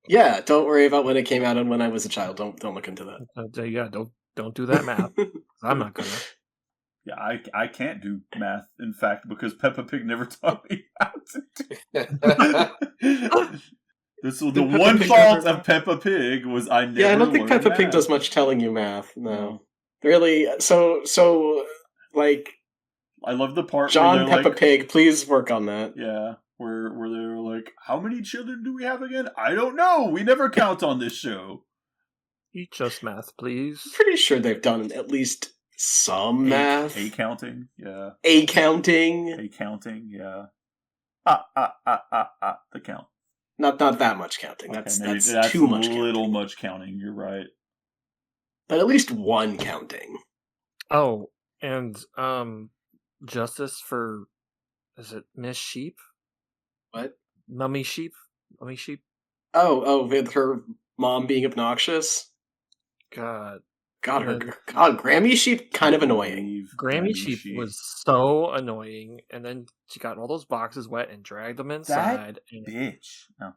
Speaker 3: Yeah, don't worry about when it came out and when I was a child. Don't look into that.
Speaker 1: Yeah, don't do that math. I'm not gonna.
Speaker 4: Yeah, I can't do math, in fact, because Peppa Pig never taught me how to do This was the one fault of Peppa Pig was I never
Speaker 3: I don't think Peppa
Speaker 4: math.
Speaker 3: Pig does much telling you math, no. Really, so, like...
Speaker 4: I love the part
Speaker 3: John
Speaker 4: where
Speaker 3: Peppa Pig, please work on that.
Speaker 4: Yeah, where they were like, how many children do we have again? I don't know, we never count on this show.
Speaker 1: Teach us math, please.
Speaker 3: Pretty sure they've done at least... some math.
Speaker 4: A counting, yeah.
Speaker 3: A counting,
Speaker 4: yeah. The count.
Speaker 3: Not that much counting.
Speaker 4: Okay,
Speaker 3: that's too much counting.
Speaker 4: A little much counting, you're right.
Speaker 3: But at least one counting.
Speaker 1: Oh, and justice for, is it Miss Sheep?
Speaker 3: What?
Speaker 1: Mummy Sheep?
Speaker 3: Oh, with her mom being obnoxious?
Speaker 1: God,
Speaker 3: Grammy Sheep, kind of annoying.
Speaker 1: Grammy Sheep was so annoying, and then she got all those boxes wet and dragged them inside.
Speaker 4: Bitch. No.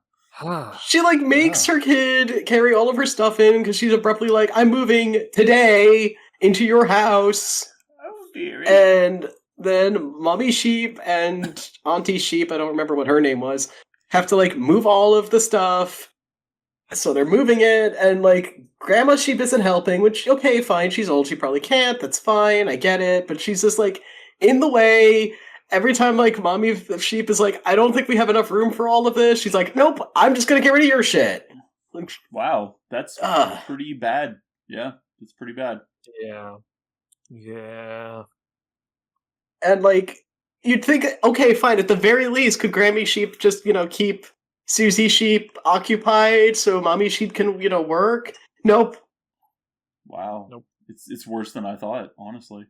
Speaker 3: She, makes her kid carry all of her stuff in, because she's abruptly like, I'm moving today into your house.
Speaker 4: Oh, dear.
Speaker 3: And then Mommy Sheep and Auntie Sheep, I don't remember what her name was, have to, move all of the stuff. So they're moving it, and, Grandma Sheep isn't helping, which, okay, fine, she's old, she probably can't, that's fine, I get it, but she's just, in the way. Every time, Mommy Sheep is I don't think we have enough room for all of this, she's like, nope, I'm just gonna get rid of your shit.
Speaker 4: Wow, that's pretty bad. Yeah, it's pretty bad.
Speaker 1: Yeah.
Speaker 3: And, you'd think, okay, fine, at the very least, could Grammy Sheep just, keep Susie Sheep occupied so Mommy Sheep can, work? Nope.
Speaker 4: Wow.
Speaker 1: Nope.
Speaker 4: It's worse than I thought, honestly.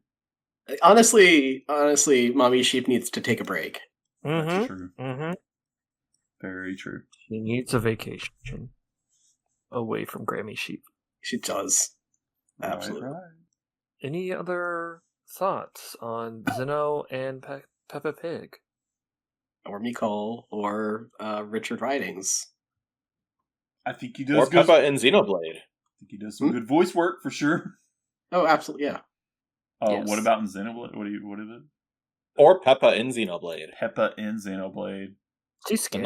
Speaker 3: Honestly, Mommy Sheep needs to take a break.
Speaker 4: That's true.
Speaker 1: Mm-hmm.
Speaker 4: Very true.
Speaker 1: She needs a vacation away from Grammy Sheep.
Speaker 3: She does. Absolutely.
Speaker 4: Right.
Speaker 1: Any other thoughts on Xeno and Peppa Pig?
Speaker 3: Or Miqol, or Richard Ridings.
Speaker 4: I think he does.
Speaker 2: Or Peppa in Xenoblade.
Speaker 4: I think he does some good voice work for sure.
Speaker 3: Oh, absolutely, yeah.
Speaker 1: Yes.
Speaker 4: What about in Xenoblade? What is it?
Speaker 2: Or Peppa in Xenoblade.
Speaker 4: Peppa in Xenoblade.
Speaker 1: She's scary.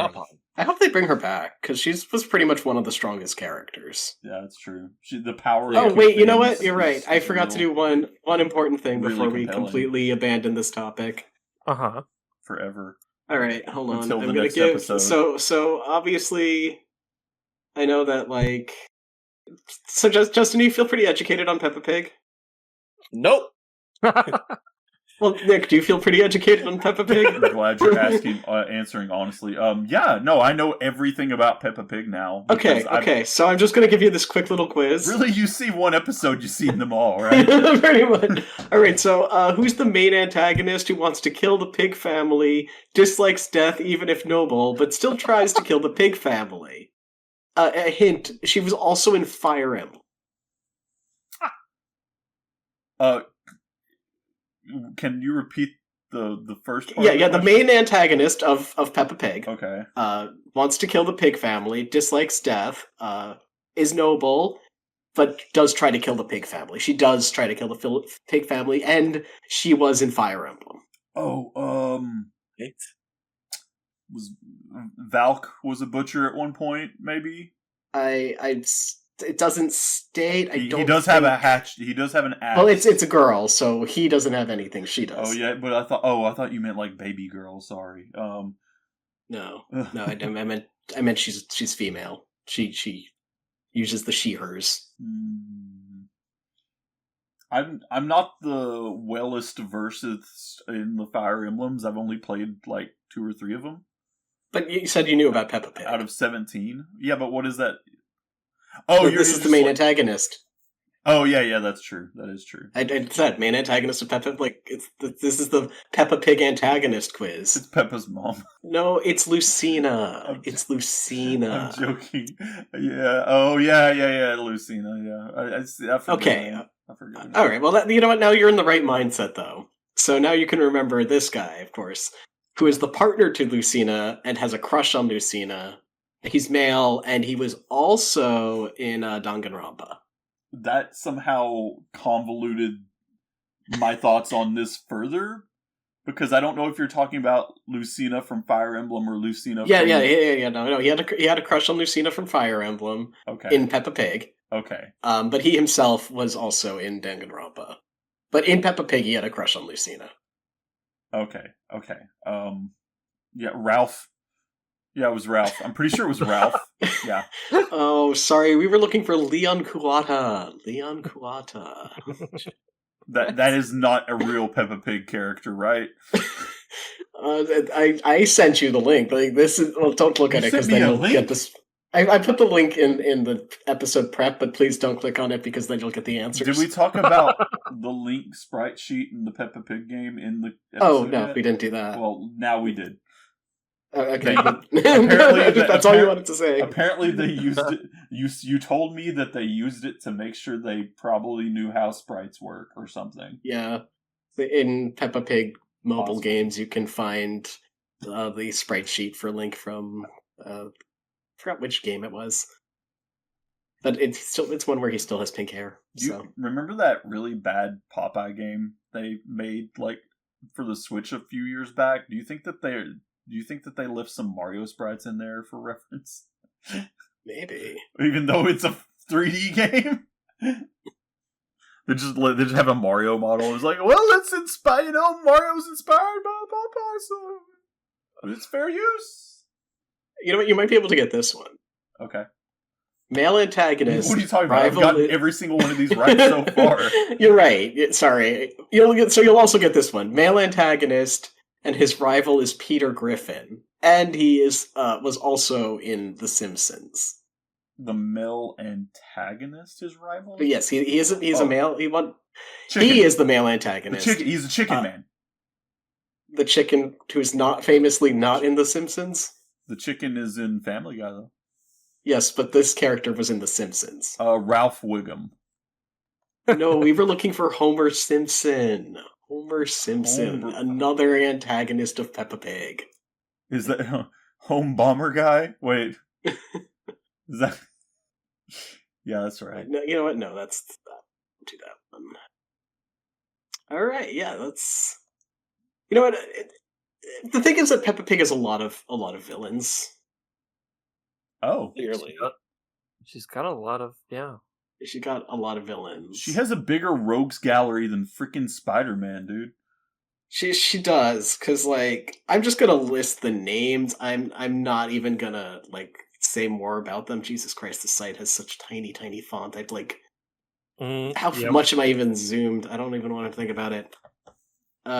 Speaker 3: I hope they bring her back, because she was pretty much one of the strongest characters.
Speaker 4: Yeah, that's true. The power.
Speaker 3: Oh, wait, you know what? You're right. I forgot to do one important thing before we completely abandon this topic.
Speaker 1: Uh-huh.
Speaker 4: Forever.
Speaker 3: All right, hold on.
Speaker 4: Until
Speaker 3: I'm
Speaker 4: the
Speaker 3: gonna
Speaker 4: next
Speaker 3: give
Speaker 4: episode.
Speaker 3: So obviously, I know that So Justin, you feel pretty educated on Peppa Pig?
Speaker 2: Nope.
Speaker 3: Well, Nick, do you feel pretty educated on Peppa Pig?
Speaker 4: I'm glad you're answering honestly. Yeah, no, I know everything about Peppa Pig now.
Speaker 3: Okay. So I'm just going to give you this quick little quiz.
Speaker 4: Really, you see one episode, you've seen them all, right?
Speaker 3: Pretty much. All right. So, who's the main antagonist who wants to kill the pig family, dislikes death even if noble, but still tries to kill the pig family? A hint: she was also in Fire Emblem.
Speaker 4: Can you repeat the first part?
Speaker 3: Yeah. The main antagonist of Peppa Pig.
Speaker 4: Okay.
Speaker 3: Wants to kill the pig family, dislikes death, is noble, but does try to kill the pig family. She does try to kill the pig family, and she was in Fire Emblem.
Speaker 4: Oh, was Valk was a butcher at one point, maybe?
Speaker 3: It doesn't state.
Speaker 4: He does have a hatch. He does have an axe.
Speaker 3: Well, it's a girl, so he doesn't have anything she does.
Speaker 4: Oh yeah, but I thought you meant like baby girl. Sorry.
Speaker 3: No, I meant she's female. She uses the she/hers.
Speaker 4: I'm not the wellest versed in the Fire Emblems. I've only played like 2 or 3 of them.
Speaker 3: But you said you knew about Peppa Pig.
Speaker 4: Out of 17. Yeah, but what is that?
Speaker 3: Oh, this is the main antagonist.
Speaker 4: Oh yeah, that's true. That is true.
Speaker 3: I said main antagonist of Peppa. Like this is the Peppa Pig antagonist quiz.
Speaker 4: It's Peppa's mom.
Speaker 3: No, it's Lucina. It's Lucina.
Speaker 4: I'm joking. Yeah. Oh yeah. Lucina. Yeah. I forgot.
Speaker 3: Okay.
Speaker 4: I forgot.
Speaker 3: All right. Well, you know what? Now you're in the right mindset, though. So now you can remember this guy, of course, who is the partner to Lucina and has a crush on Lucina. He's male, and he was also in Danganronpa.
Speaker 4: That somehow convoluted my thoughts on this further, because I don't know if you're talking about Lucina from Fire Emblem or Lucina.
Speaker 3: Yeah. No. He had a crush on Lucina from Fire Emblem.
Speaker 4: Okay.
Speaker 3: In Peppa Pig.
Speaker 4: Okay.
Speaker 3: But he himself was also in Danganronpa. But in Peppa Pig, he had a crush on Lucina.
Speaker 4: Okay. Yeah, Ralph. Yeah, it was Ralph. I'm pretty sure it was Ralph. Yeah.
Speaker 3: Oh, sorry. We were looking for Leon Kuwata.
Speaker 4: That is not a real Peppa Pig character, right?
Speaker 3: I sent you the link. Like, this is, well, don't look at it because then you'll get this. I put the link in the episode prep, but please don't click on it because then you'll get the answers.
Speaker 4: Did we talk about the Link sprite sheet in the Peppa Pig game in the episode?
Speaker 3: Oh, no, we didn't do that.
Speaker 4: Well, now we did.
Speaker 3: Okay.
Speaker 4: Apparently,
Speaker 3: that's all you wanted to say.
Speaker 4: Apparently they used it. You told me that they used it to make sure they probably knew how sprites work or something.
Speaker 3: Yeah. In Peppa Pig mobile games, you can find the sprite sheet for Link from... I forgot which game it was. But it's one where he still has pink hair. So.
Speaker 4: You remember that really bad Popeye game they made like for the Switch a few years back? Do you think that they left some Mario sprites in there for reference?
Speaker 3: Maybe.
Speaker 4: Even though it's a 3D game? They just have a Mario model. It's like, well, it's inspired. Mario's inspired by Popeye, so it's fair use.
Speaker 3: You know what? You might be able to get this one.
Speaker 4: Okay.
Speaker 3: Male antagonist.
Speaker 4: What are you talking about? I've gotten every single one of these right so far.
Speaker 3: You're right. Sorry. You'll also get this one. Male antagonist, and his rival is Peter Griffin, and he was also in The Simpsons.
Speaker 4: The male antagonist, his rival?
Speaker 3: But yes, he's a male. He is the male antagonist.
Speaker 4: He's a chicken man.
Speaker 3: The chicken who's famously not in The Simpsons.
Speaker 4: The chicken is in Family Guy, though.
Speaker 3: Yes, but this character was in The Simpsons.
Speaker 4: Ralph Wiggum.
Speaker 3: No, we were looking for Homer Simpson. Another antagonist of Peppa Pig.
Speaker 4: Is that Home Bomber guy? Wait. Is that... Yeah, that's right.
Speaker 3: No, you know what? No, that's... do that one. Alright, yeah, that's... You know what? The thing is that Peppa Pig has a lot of villains.
Speaker 4: Oh,
Speaker 3: clearly,
Speaker 1: she's got a lot of
Speaker 3: She got a lot of villains.
Speaker 4: She has a bigger rogues gallery than freaking Spider-Man, dude.
Speaker 3: She does, because like I'm just gonna list the names. I'm not even gonna like say more about them. Jesus Christ, the site has such tiny font. I'd like how much am I even zoomed? I don't even want to think about it.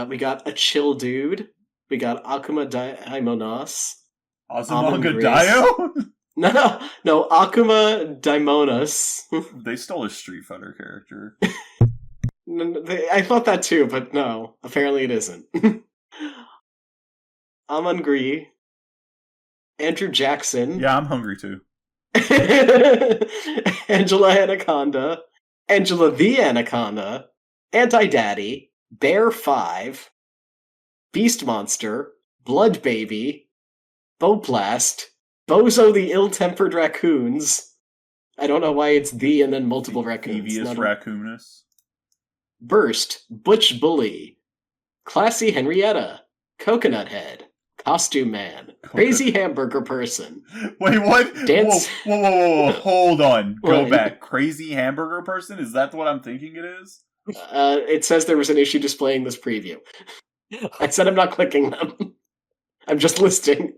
Speaker 3: We got a chill dude. We got Akuma Daimonos.
Speaker 4: Azumanga Daioh?
Speaker 3: No, Akuma Daimonos.
Speaker 4: They stole a Street Fighter character.
Speaker 3: I thought that too, but no. Apparently it isn't. I'm hungry. Andrew Jackson.
Speaker 4: Yeah, I'm hungry too.
Speaker 3: Angela Anaconda. Angela the Anaconda. Anti-Daddy. Bear 5. Beast Monster, Blood Baby, Boblast, Bozo the Ill-Tempered Raccoons, I don't know why it's the and then multiple raccoons.
Speaker 4: Devious raccoonus.
Speaker 3: Burst, Butch Bully, Classy Henrietta, Coconut Head, Costume Man, Crazy Hamburger Person.
Speaker 4: Wait, what?
Speaker 3: Dance.
Speaker 4: Whoa. Hold on. Go back. Crazy Hamburger Person? Is that what I'm thinking it is?
Speaker 3: It says there was an issue displaying this preview. I said I'm not clicking them. I'm just listing.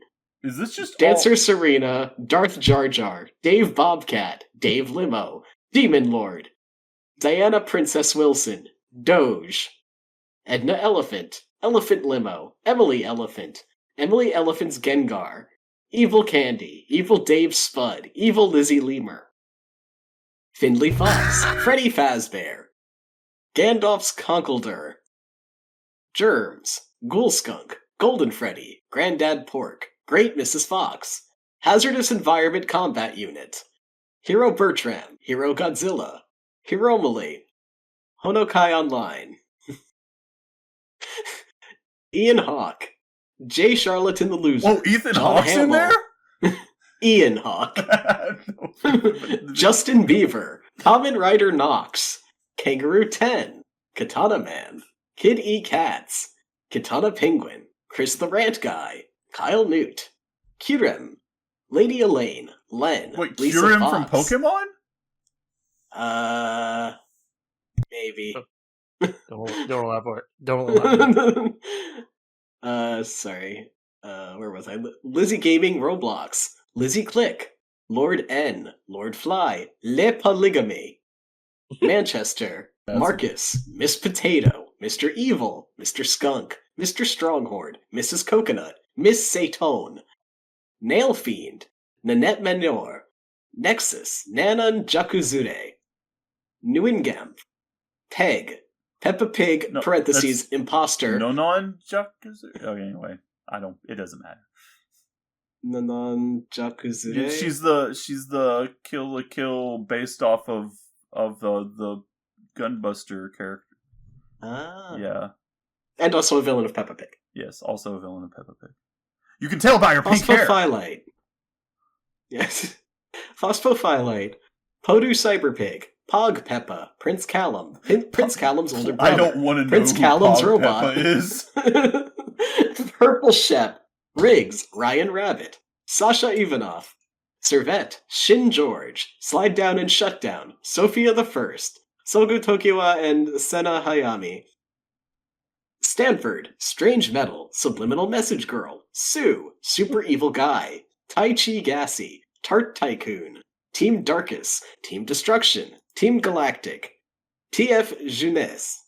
Speaker 4: Is this just
Speaker 3: Dancer Serena, Darth Jar Jar, Dave Bobcat, Dave Limo, Demon Lord, Diana Princess Wilson, Doge, Edna Elephant, Elephant Limo, Emily Elephant, Emily Elephant's Gengar, Evil Candy, Evil Dave Spud, Evil Lizzie Lemur, Findlay Fox, Freddy Fazbear, Gandalf's Conkeldurr, Germs, Ghoul Skunk, Golden Freddy, Granddad Pork, Great Mrs. Fox, Hazardous Environment Combat Unit, Hero Bertram, Hero Godzilla, Hero Malay, Honokai Online, Ian Hawk, Jay Charlatan the Loser.
Speaker 4: Oh, Ethan Hawke's in there?
Speaker 3: Ian Hawk. Justin Beaver, Kamen Rider Knox, Kangaroo 10, Katana Man, Kid E. Cats, Katana Penguin, Chris the Rant Guy, Kyle Newt, Kirem, Lady Elaine, Len,
Speaker 4: Wait,
Speaker 3: Lisa
Speaker 4: Kirem
Speaker 3: Fox.
Speaker 4: from Pokemon?
Speaker 3: Maybe.
Speaker 1: Don't allow for it. Don't allow for it.
Speaker 3: Sorry. Where was I? Lizzie Gaming Roblox, Lizzie Click, Lord N, Lord Fly, Le Polygamy, Manchester, Marcus, Miss Potato, Mr. Evil, Mr. Skunk, Mr. Stronghorn, Mrs. Coconut, Miss Satone, Nail Fiend, Nanette Manor, Nexus, Nanan Jakuzure, Nuingamp, Peg, Peppa Pig, parentheses, imposter.
Speaker 4: Nonon Jakuzure? Okay, anyway. It doesn't matter.
Speaker 3: Nanan Jakuzure?
Speaker 4: She's the Kill la Kill based off of the Gunbuster character.
Speaker 3: Ah.
Speaker 4: Yeah.
Speaker 3: And also a villain of Peppa Pig.
Speaker 4: Yes, also a villain of Peppa Pig. You can tell by her pink hair!
Speaker 3: Phosphophylite. Yes. Phosphophylite. Podu Cyberpig. Pog Peppa. Prince Callum. Prince Callum's older brother.
Speaker 4: I don't want to know
Speaker 3: Prince
Speaker 4: who
Speaker 3: Callum's
Speaker 4: Pog
Speaker 3: robot.
Speaker 4: Peppa is.
Speaker 3: Purple Shep. Riggs. Ryan Rabbit. Sasha Ivanov. Servette. Shin George. Slide Down and Shutdown. Sophia the First. Sogu Tokiwa and Sena Hayami. Stanford, Strange Metal, Subliminal Message Girl, Sue, Super Evil Guy, Tai Chi Gassy, Tart Tycoon, Team Darkus, Team Destruction, Team Galactic, TF Jeunesse,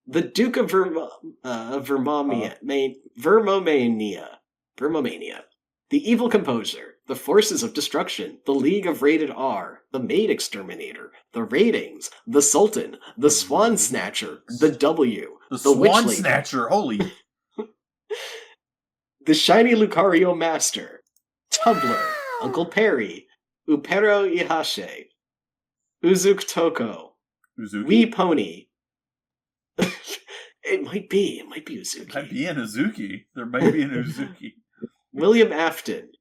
Speaker 3: the Duke of Vermomania, the Evil Composer, the Forces of Destruction, the League of Rated R, the Maid Exterminator, the Ratings, the Sultan, the Swan Snatcher, the W,
Speaker 4: the Swan
Speaker 3: Witch
Speaker 4: Snatcher, holy.
Speaker 3: The Shiny Lucario Master, Tumbler, Uncle Perry, Upero Ihashe, Uzuk Toko, Wee Pony. It might be Uzuki.
Speaker 4: Might be an Uzuki. There might be an Uzuki.
Speaker 3: William Afton,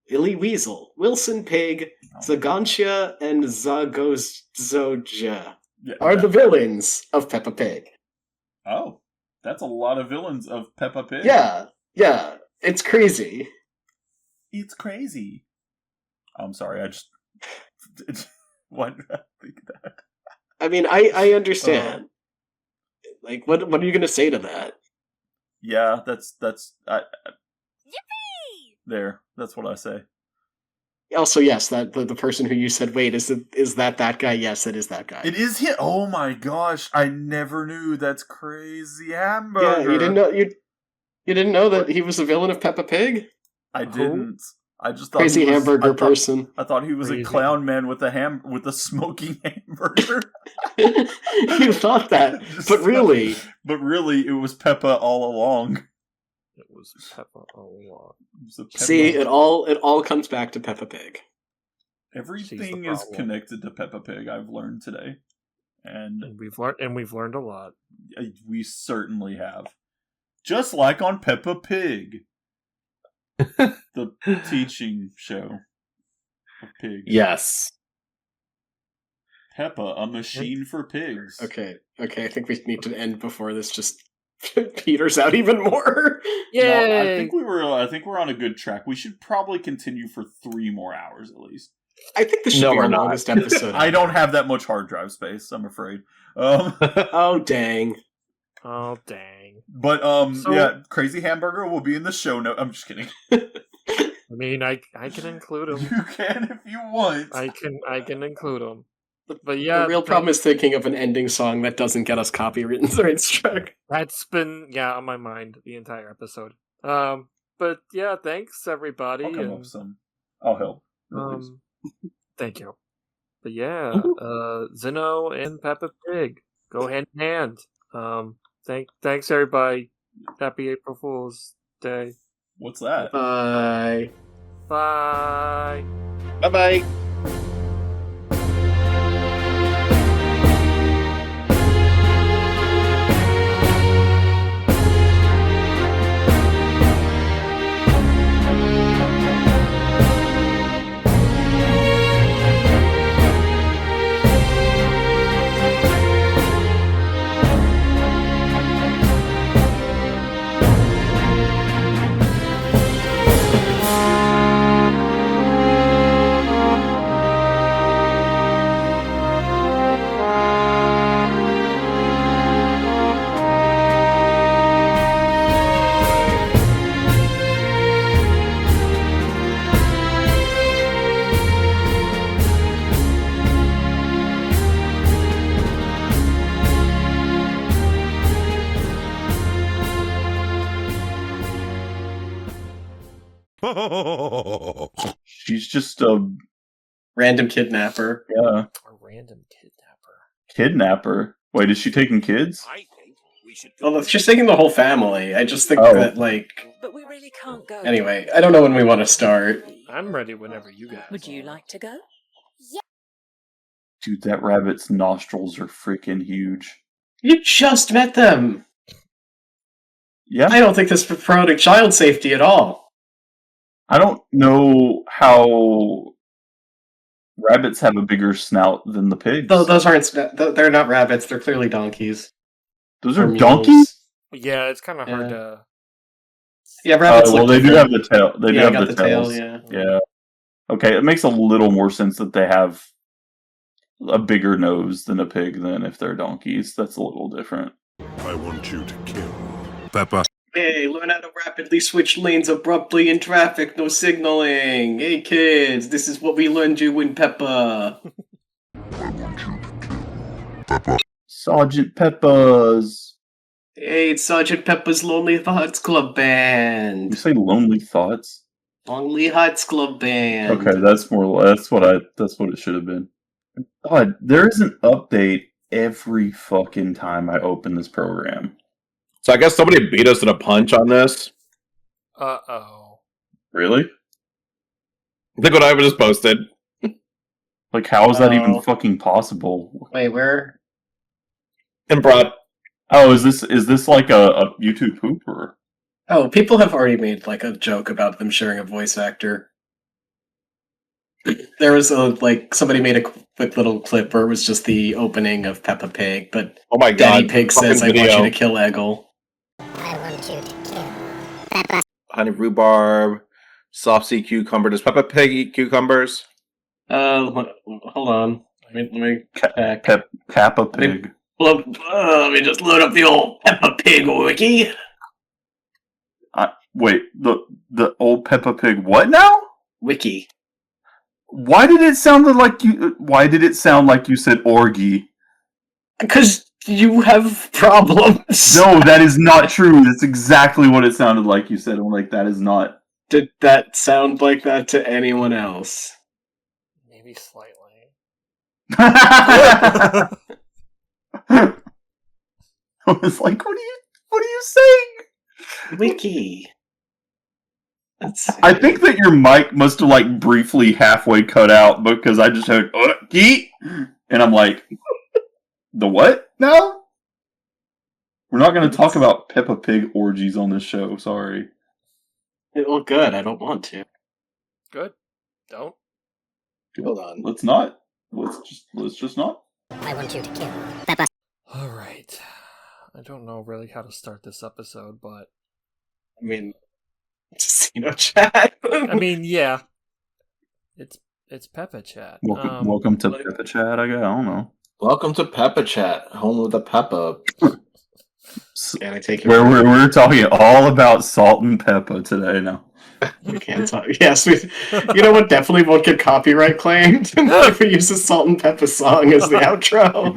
Speaker 3: Illy Weasel, Wilson Pig, Zagantia, and Zagozzoja are the villains of Peppa Pig.
Speaker 4: Oh, that's a lot of villains of Peppa Pig.
Speaker 3: Yeah, it's crazy.
Speaker 4: It's crazy. I'm sorry, I just... Why did I think that?
Speaker 3: I mean, I understand. Like, what are you going to say to that?
Speaker 4: Yeah, that's
Speaker 6: Yippee!
Speaker 4: There, that's what I say.
Speaker 3: Also, yes, that the person who you said, wait, is that guy? Yes, it is that guy.
Speaker 4: It is him. Oh my gosh, I never knew. That's crazy hamburger.
Speaker 3: Yeah, you didn't know that he was a villain of Peppa Pig?
Speaker 4: I didn't. I just thought
Speaker 3: crazy hamburger person.
Speaker 4: I thought he was a clown man with a smoking hamburger.
Speaker 3: You thought that, but really,
Speaker 4: it was Peppa all along.
Speaker 1: It was Peppa all along.
Speaker 3: See, it all comes back to Peppa Pig.
Speaker 4: Everything is connected to Peppa Pig. I've learned today, and
Speaker 1: we've learned a lot.
Speaker 4: We certainly have. Just like on Peppa Pig, the teaching show of pigs.
Speaker 3: Yes.
Speaker 4: Peppa, a machine for pigs.
Speaker 3: Okay, I think we need to end before this just peters out even more.
Speaker 1: Yay!
Speaker 4: No, I think we're on a good track. We should probably continue for 3 more hours at least.
Speaker 3: I think this should be our longest episode.
Speaker 4: I don't have that much hard drive space, I'm afraid.
Speaker 3: Oh dang.
Speaker 1: Oh dang.
Speaker 4: But yeah, Crazy Hamburger will be in the show note. I'm just kidding.
Speaker 1: I mean, I can include him.
Speaker 4: You can if you want.
Speaker 1: I can include him. But yeah,
Speaker 3: the real problem is thinking of an ending song that doesn't get us copyright struck.
Speaker 1: That's been on my mind the entire episode. But yeah, thanks everybody.
Speaker 4: I'll come up with some. I'll help.
Speaker 1: Thank you. But yeah, Xeno and Peppa Pig go hand in hand. Thanks everybody. Happy April Fool's Day.
Speaker 4: What's that?
Speaker 3: Bye.
Speaker 1: Bye.
Speaker 2: Bye-bye.
Speaker 4: She's just a
Speaker 3: random kidnapper.
Speaker 4: Yeah.
Speaker 1: A random kidnapper.
Speaker 4: Kidnapper? Wait, is she taking kids?
Speaker 6: I think we should.
Speaker 3: Well, she's taking the whole family. I just think that, like.
Speaker 7: But we really can't go.
Speaker 3: Anyway, I don't know when we want to start.
Speaker 1: I'm ready whenever you guys.
Speaker 7: Would you like to go?
Speaker 4: Dude, that rabbit's nostrils are freaking huge.
Speaker 3: You just met them.
Speaker 4: Yeah.
Speaker 3: I don't think this is promoting child safety at all.
Speaker 4: I don't know how rabbits have a bigger snout than the pigs.
Speaker 3: Those aren't. They're not rabbits. They're clearly donkeys.
Speaker 4: Those are
Speaker 3: Or mules.
Speaker 4: donkeys?
Speaker 1: Yeah, it's kind of hard to.
Speaker 3: Yeah, rabbits.
Speaker 4: Well, they do have the tail. They do have
Speaker 3: got
Speaker 4: the
Speaker 3: tail.
Speaker 4: tails.
Speaker 3: Yeah.
Speaker 4: Yeah. Okay, it makes a little more sense that they have a bigger nose than a pig than if they're donkeys. That's a little different.
Speaker 5: I want you to kill Peppa.
Speaker 3: Hey, learn how to rapidly switch lanes abruptly in traffic, no signaling. Hey kids, this is what we learned you in Peppa.
Speaker 5: I want you to kill Peppa.
Speaker 4: Sergeant Peppa's.
Speaker 3: Hey, it's Sergeant Peppa's Lonely Hearts Club Band.
Speaker 4: You say Lonely Thoughts?
Speaker 3: Lonely Hearts Club Band.
Speaker 4: Okay, that's what it should have been. God, there is an update every fucking time I open this program.
Speaker 2: So I guess somebody beat us in a punch on this.
Speaker 1: Uh-oh.
Speaker 4: Really?
Speaker 2: Look what I just posted.
Speaker 4: Like, how is that even fucking possible?
Speaker 3: Wait, where?
Speaker 2: And brought.
Speaker 4: Oh, is this like a YouTube poop or?
Speaker 3: Oh, people have already made like a joke about them sharing a voice actor. There was somebody made a quick little clip where it was just the opening of Peppa Pig, but
Speaker 2: Oh my god!
Speaker 3: Daddy Pig says,
Speaker 2: fucking
Speaker 3: "I want
Speaker 2: video.
Speaker 3: you to kill Egil."
Speaker 8: I want you to kill Peppa.
Speaker 2: Honey rhubarb, soft sea cucumber. Does Peppa Pig eat cucumbers?
Speaker 3: Hold on. Let me check.
Speaker 4: Peppa Pig.
Speaker 3: Let me just load up the old Peppa Pig wiki.
Speaker 4: Wait, the old Peppa Pig. What now?
Speaker 3: Wiki.
Speaker 4: Why did it sound like you said orgy?
Speaker 3: Because you have problems.
Speaker 4: No, that is not true. That's exactly what it sounded like you said. I'm like, that is not.
Speaker 3: Did that sound like that to anyone else?
Speaker 1: Maybe slightly.
Speaker 4: I was like, what are you saying?
Speaker 3: Wiki.
Speaker 4: I think that your mic must have like briefly halfway cut out because I just heard "geet," and I'm like, the what? No, we're not going to talk about Peppa Pig orgies on this show. Sorry.
Speaker 3: Well, good. I don't want to.
Speaker 1: Good. Don't.
Speaker 2: Hold on.
Speaker 4: Let's not. Let's just not.
Speaker 8: I want you to kill Peppa.
Speaker 1: All right. I don't know really how to start this episode, but
Speaker 3: I mean, it's XenoChat.
Speaker 1: I mean, yeah, it's PeppaChat.
Speaker 4: Welcome to PeppaChat. I don't know.
Speaker 2: Welcome to PeppaChat, home of the Peppa.
Speaker 3: Can I take
Speaker 4: we're talking all about Salt and Peppa today now.
Speaker 3: We can't talk. Yes, you know what? Definitely won't get copyright claimed if we use the Salt and Peppa song as the outro.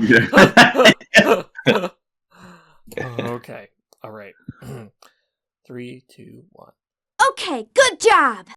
Speaker 1: Okay. All right. 3, 2, 1.
Speaker 6: Okay, good job!